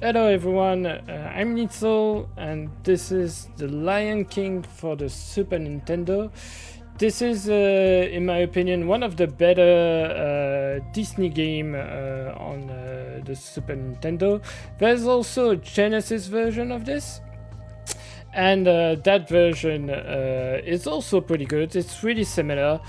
Hello everyone, I'm Neetsel and this is The Lion King for the Super Nintendo. This is, in my opinion, one of the better Disney game on the Super Nintendo. There's also a Genesis version of this. And that version is also pretty good. It's really similar.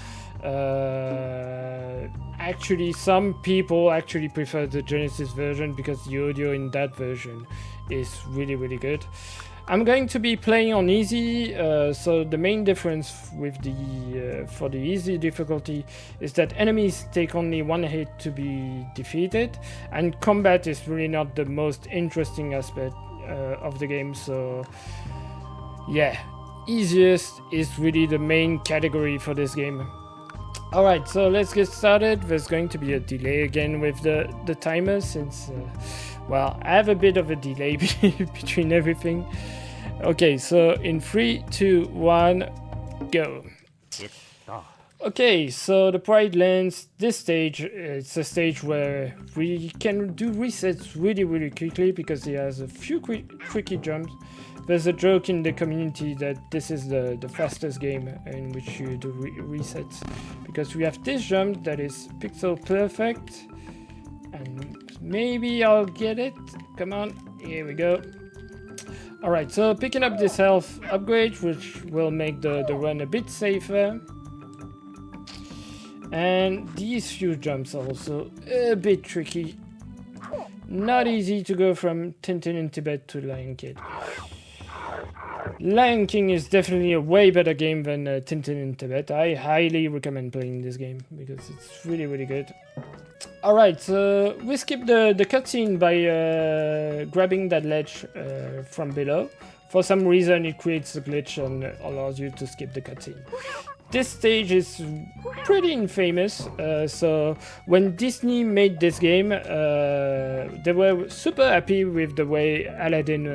Actually, some people actually prefer the Genesis version because the audio in that version is really good. I'm going to be playing on easy, so the main difference with the for the easy difficulty is that enemies take only one hit to be defeated, and combat is really not the most interesting aspect of the game. So yeah, easiest is really the main category for this game. Alright, so let's get started. There's going to be a delay again with the timer since, well, I have a bit of a delay between everything. Okay, so in 3, 2, 1, go. Okay, so the Pride Lands, this stage, it's a stage where we can do resets really quickly because it has a few tricky jumps. There's a joke in the community that this is the fastest game in which you do resets because we have this jump that is pixel perfect, and maybe I'll get it. Come on, here we go. Alright, so picking up this health upgrade, which will make the run a bit safer. And these few jumps are also a bit tricky. Not easy to go from Tintin in Tibet to Lion King. Lion King is definitely a way better game than Tintin in Tibet. I highly recommend playing this game because it's really good. Alright, so we skip the cutscene by grabbing that ledge from below. For some reason it creates a glitch and allows you to skip the cutscene. This stage is pretty infamous, so when Disney made this game, they were super happy with the way Aladdin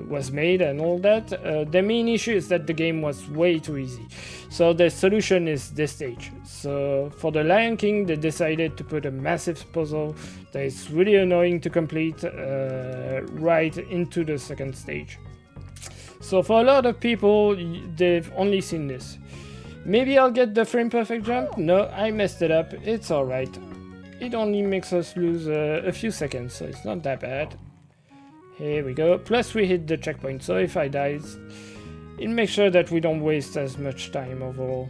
was made and all that. The main issue is that the game was way too easy, so the solution is this stage. So for the Lion King, they decided to put a massive puzzle that is really annoying to complete right into the second stage. So for a lot of people, they've only seen this. Maybe I'll get the frame perfect jump? No, I messed it up. It's alright. It only makes us lose a few seconds, so it's not that bad. Here we go. Plus we hit the checkpoint, so if I die, it makes sure that we don't waste as much time overall.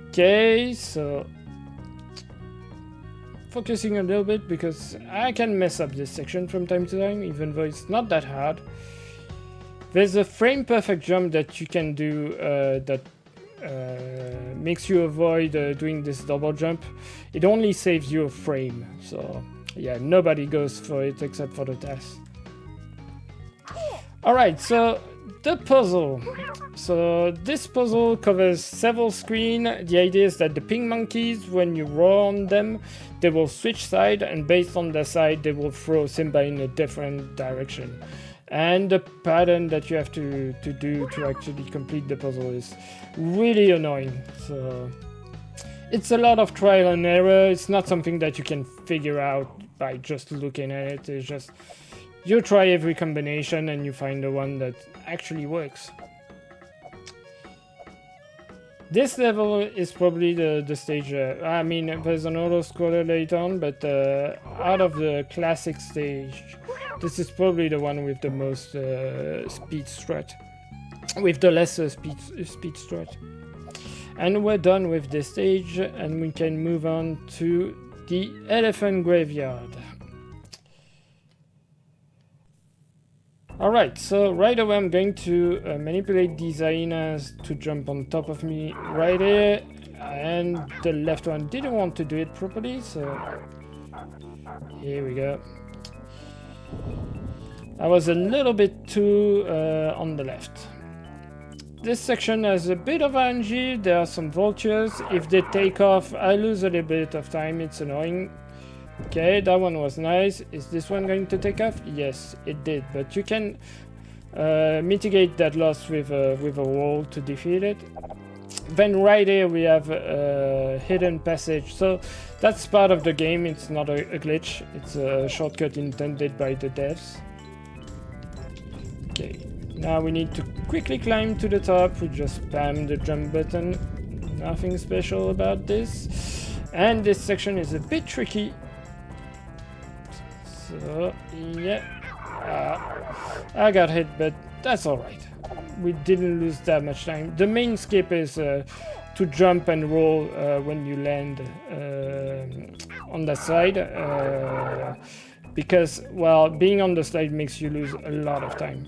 Okay, so focusing a little bit because I can mess up this section from time to time, even though it's not that hard. There's a frame perfect jump that you can do that makes you avoid doing this double jump. It only saves you a frame, so yeah, nobody goes for it except for the task. Alright, so the puzzle. So this puzzle covers several screens. The idea is that the pink monkeys, when you roll on them, they will switch side, and based on their side, they will throw Simba in a different direction. And the pattern that you have to do to actually complete the puzzle is really annoying. So it's a lot of trial and error. It's not something that you can figure out by just looking at it. It's just you try every combination and you find the one that actually works. This level is probably the stage, I mean, there's an auto-scroller later on, but out of the classic stage, this is probably the one with the most speed strut, with the lesser speed strut. And we're done with this stage, and we can move on to the elephant graveyard. Alright, so right away I'm going to manipulate these hyenas to jump on top of me right here, and the left one didn't want to do it properly, so here we go. I was a little bit too on the left. This section has a bit of RNG, there are some vultures. If they take off, I lose a little bit of time, it's annoying. Okay, that one was nice. Is this one going to take off? Yes, it did, but you can mitigate that loss with a wall to defeat it. Then right here we have a hidden passage. So that's part of the game. It's not a glitch. It's a shortcut intended by the devs. Okay, now we need to quickly climb to the top. We just spam the jump button. Nothing special about this. And this section is a bit tricky. So, yeah. I got hit, but that's alright. We didn't lose that much time. The main skip is to jump and roll when you land on that side. Because, well, being on the side makes you lose a lot of time.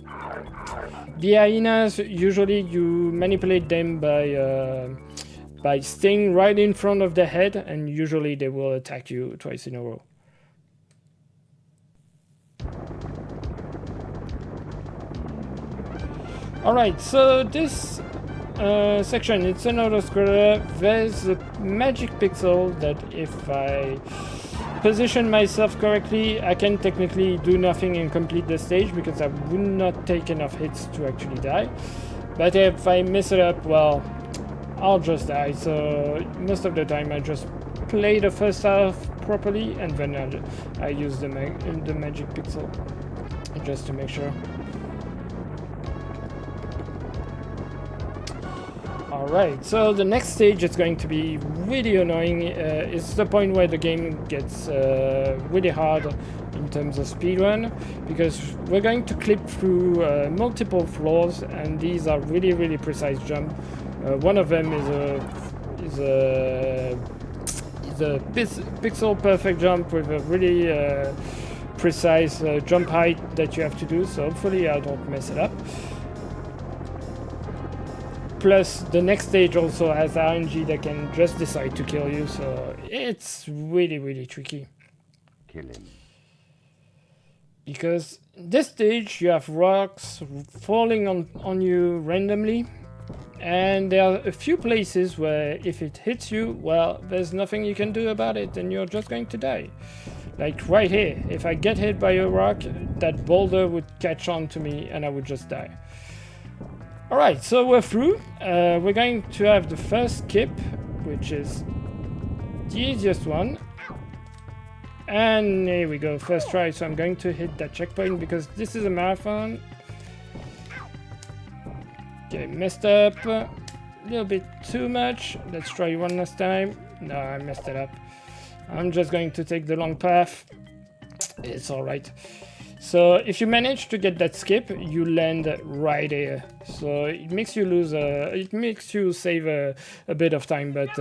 The hyenas, usually you manipulate them by staying right in front of the head, and usually they will attack you twice in a row. Alright, so this section, it's an auto-scroller. There's a magic pixel that if I position myself correctly, I can technically do nothing and complete the stage because I would not take enough hits to actually die. But if I mess it up, well, I'll just die. So most of the time I just play the first half properly and then I use the magic pixel just to make sure. Alright, so the next stage is going to be really annoying. It's the point where the game gets really hard in terms of speedrun, because we're going to clip through multiple floors, and these are really precise jumps. One of them is a pixel perfect jump with a really precise jump height that you have to do, so hopefully I don't mess it up. Plus, the next stage also has RNG that can just decide to kill you, so it's really tricky. Kill him. Because this stage, you have rocks falling on you randomly, and there are a few places where if it hits you, well, there's nothing you can do about it, and you're just going to die. Like right here, if I get hit by a rock, that boulder would catch on to me and I would just die. Alright, so we're through. We're going to have the first skip, which is the easiest one. And here we go, first try. So I'm going to hit that checkpoint because this is a marathon. Okay, messed up. A little bit too much. Let's try one last time. No, I messed it up. I'm just going to take the long path. It's alright. So if you manage to get that skip, you land right here. So it makes you lose, it makes you save a bit of time, but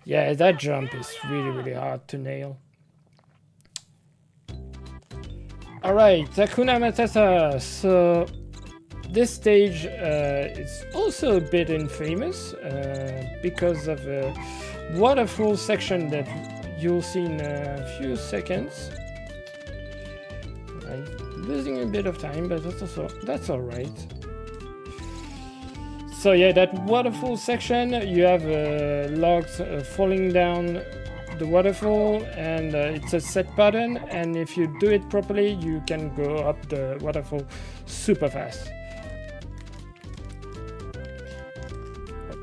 yeah, that jump is really hard to nail. Alright, Hakuna Matata. So this stage is also a bit infamous because of a waterfall section that you'll see in a few seconds. I'm losing a bit of time, but that's alright. So yeah, that waterfall section, you have logs falling down the waterfall, and it's a set pattern, and if you do it properly, you can go up the waterfall super fast.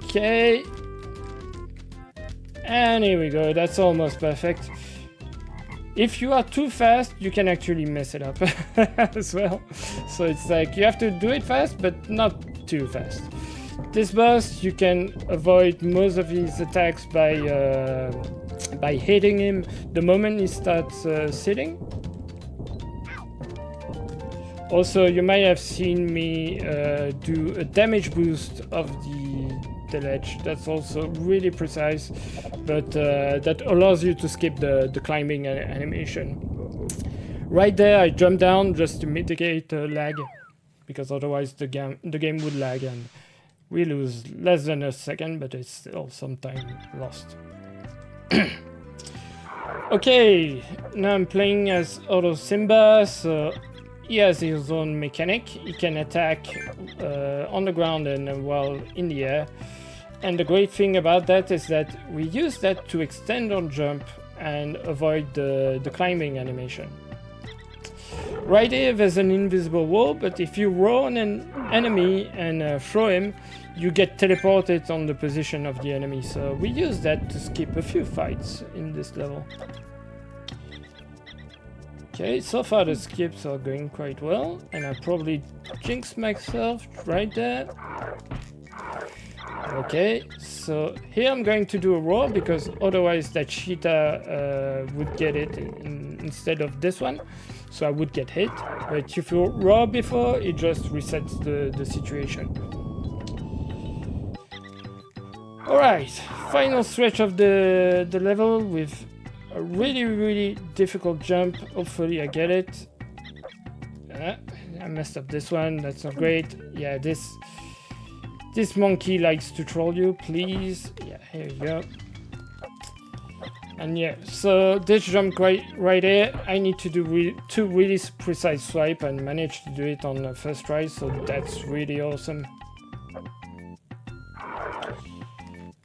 Okay. And here we go, that's almost perfect. If you are too fast, you can actually mess it up as well. So it's like you have to do it fast, but not too fast. This boss, you can avoid most of his attacks by hitting him the moment he starts sitting. Also, you might have seen me do a damage boost of the ledge. That's also really precise, but that allows you to skip the climbing animation. Right there, I jump down just to mitigate lag, because otherwise the game would lag and we lose less than a second, but it's still some time lost. Okay, now I'm playing as Auto Simba, so he has his own mechanic. He can attack on the ground and while in the air. And the great thing about that is that we use that to extend our jump and avoid the climbing animation. Right here there's an invisible wall, but if you roll on an enemy and throw him, you get teleported on the position of the enemy. So we use that to skip a few fights in this level. Okay, so far the skips are going quite well, and I probably jinxed myself right there. Okay, so here I'm going to do a roar because otherwise that cheetah would get it instead of this one. So I would get hit, but if you roar before, it just resets the situation. Alright, final stretch of the level with a really difficult jump. Hopefully I get it. I messed up this one, that's not great. Yeah, this monkey likes to troll you, please. Yeah, here you go. And yeah, so this jump right here, I need to do two really precise swipe and manage to do it on the first try, so that's really awesome.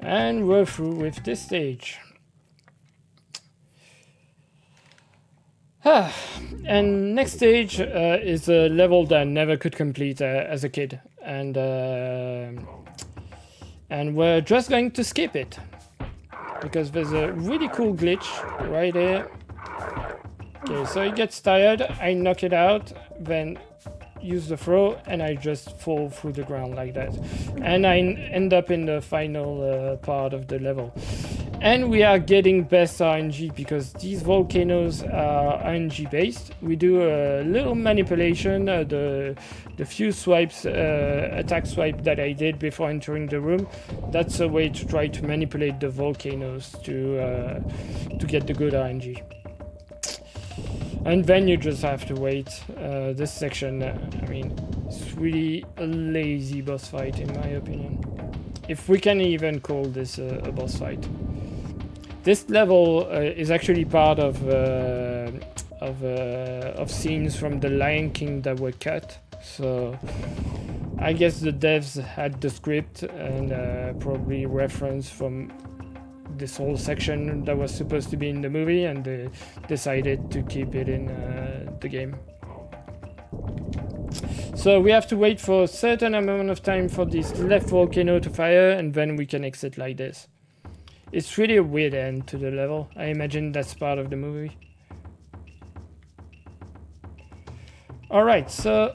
And we're through with this stage. And next stage is a level that I never could complete as a kid, and we're just going to skip it because there's a really cool glitch right here. Okay, so it gets tired, I knock it out, then use the throw, and I just fall through the ground like that, and I end up in the final part of the level. And we are getting best RNG because these volcanoes are RNG based. We do a little manipulation, the few swipes, attack swipe that I did before entering the room. That's a way to try to manipulate the volcanoes to get the good RNG. And then you just have to wait. This section, I mean, it's really a lazy boss fight in my opinion. If we can even call this a boss fight. This level is actually part of scenes from The Lion King that were cut. So I guess the devs had the script and probably reference from this whole section that was supposed to be in the movie, and they decided to keep it in the game. So we have to wait for a certain amount of time for this left volcano to fire, and then we can exit like this. It's really a weird end to the level. I imagine that's part of the movie. Alright, so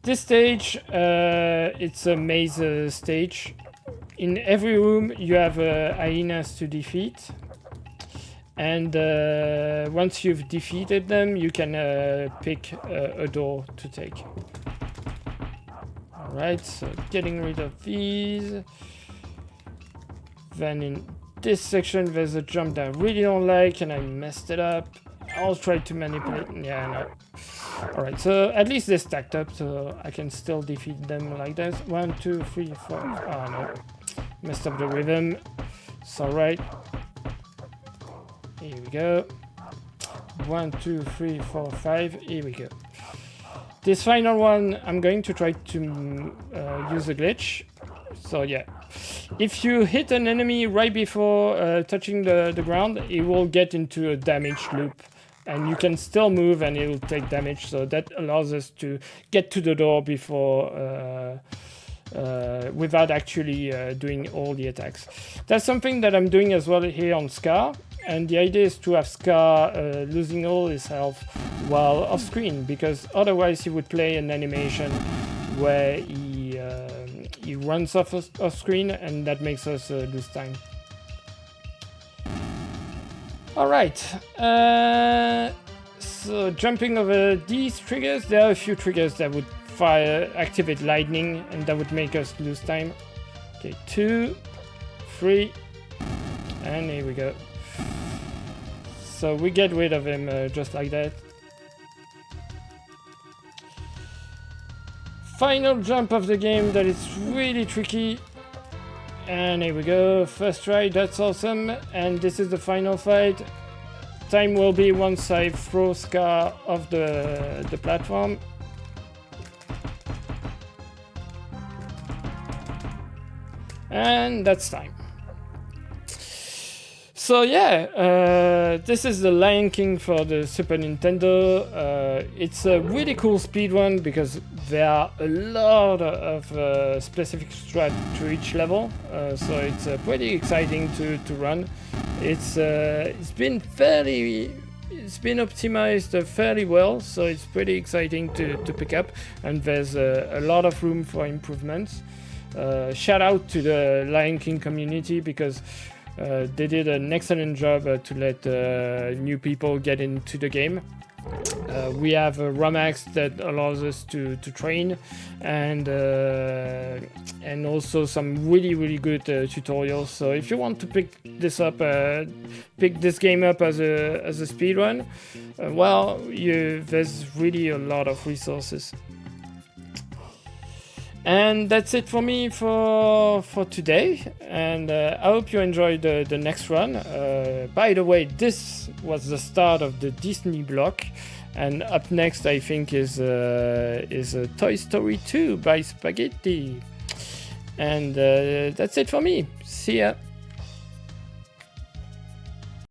this stage, it's a maze stage. In every room you have hyenas to defeat, and once you've defeated them you can pick a door to take. Alright, so getting rid of these. Then in this section there's a jump that I really don't like and I messed it up. I'll try to manipulate. Yeah, no. Alright, so at least they're stacked up so I can still defeat them like this. 1, 2, 3, 4. Oh no. Messed up the rhythm. It's alright. Here we go. 1, 2, 3, 4, 5. Here we go. This final one, I'm going to try to use a glitch. So yeah. If you hit an enemy right before touching the ground, it will get into a damage loop. And you can still move and it will take damage. So that allows us to get to the door before... without actually doing all the attacks. That's something that I'm doing as well here on Scar, and the idea is to have Scar losing all his health while off screen, because otherwise he would play an animation where he runs off screen, and that makes us lose time. Alright, so jumping over these triggers, there are a few triggers that would activate lightning, and that would make us lose time. Okay, 2, 3, and here we go. So we get rid of him just like that. Final jump of the game that is really tricky. And here we go, first try, that's awesome. And this is the final fight. Time will be once I throw Scar off the platform. And that's time. So yeah, this is the Lion King for the Super Nintendo. It's a really cool speedrun because there are a lot of specific strat to each level, so it's pretty exciting to run. It's been optimized fairly well, so it's pretty exciting to pick up, and there's a lot of room for improvements. Shout out to the Lion King community because they did an excellent job to let new people get into the game. We have a Romax that allows us to train, and also some really good tutorials. So if you want to pick this game up as a speedrun, there's really a lot of resources. And that's it for me for today, and I hope you enjoyed the next run. By the way, this was the start of the Disney block, and up next I think is Toy Story 2 by Spaghetti. And that's it for me. See ya.